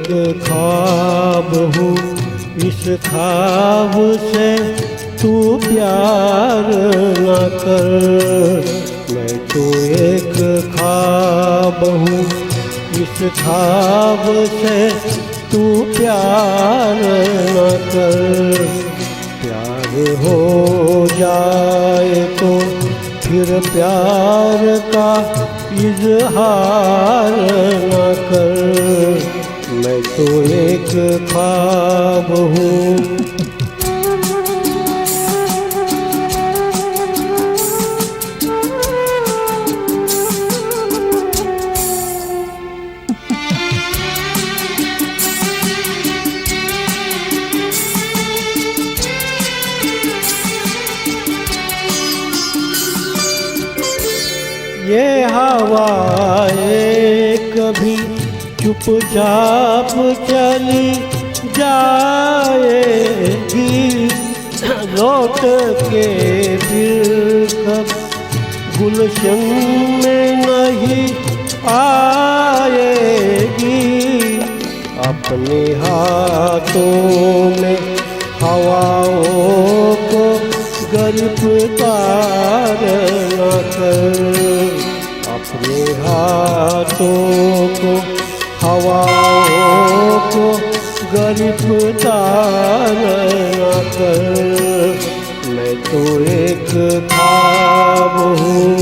एक ख्वाब हूँ, इस ख्वाब से तू प्यार न कर। मैं तो एक ख्वाब हूँ, इस ख्वाब से तू प्यार न कर। प्यार हो जाए तो फिर प्यार का इजहार न कर। मैं तो एक ख्वाब हूँ। ये हवाएं कभी चुपचाप चली जाएगी, लौट के फिर कब गुलशन में नहीं आएगी। अपने हाथों में हवाओं को गिरफ्तार न कर। अपने हाथों को हवाओं को गिरफ्तार न कर। मैं तो एक ख्वाब हूँ।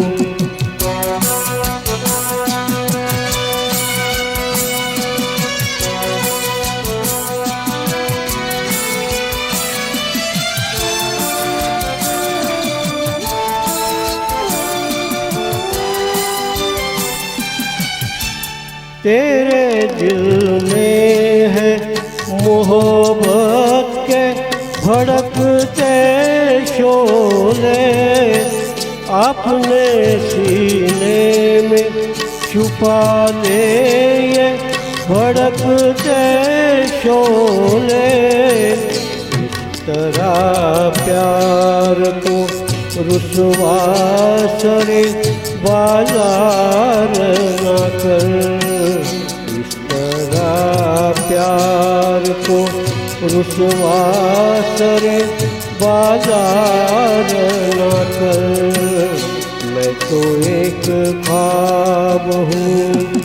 तेरे दिल में है मोहब्बत के भड़कते शोले, अपने सीने में छुपा ले ये भड़कते शोले। इस तरह प्यार को रुसवा सरे बाजार न कर। इस तरह प्यार को रुसवा सरे बाजार न कर। मैं तो एक ख्वाब हूँ।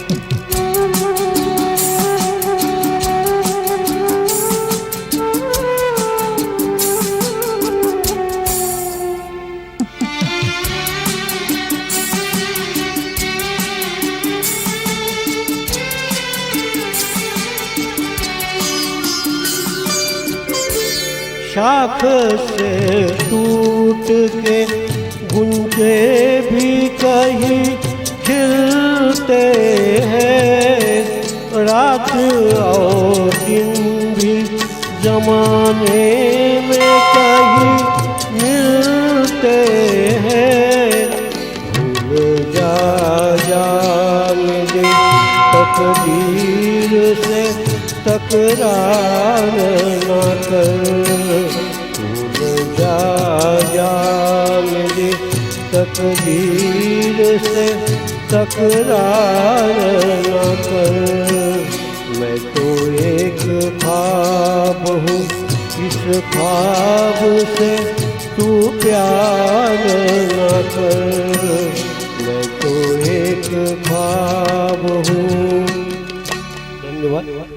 शाख से टूट के गुंजे भी कहीं खिलते हैं। रात और दिन भी जमाने में कहीं मिलते हैं। भूल जा जाने दे तकदीर से तकरार न कर। भूल जा मेरे तकदीर से तकरार न कर। मैं तो एक ख्वाब हूँ, इस ख्वाब से तू प्यार न कर। मैं तो एक ख्वाब हूँ। धन्यवाद।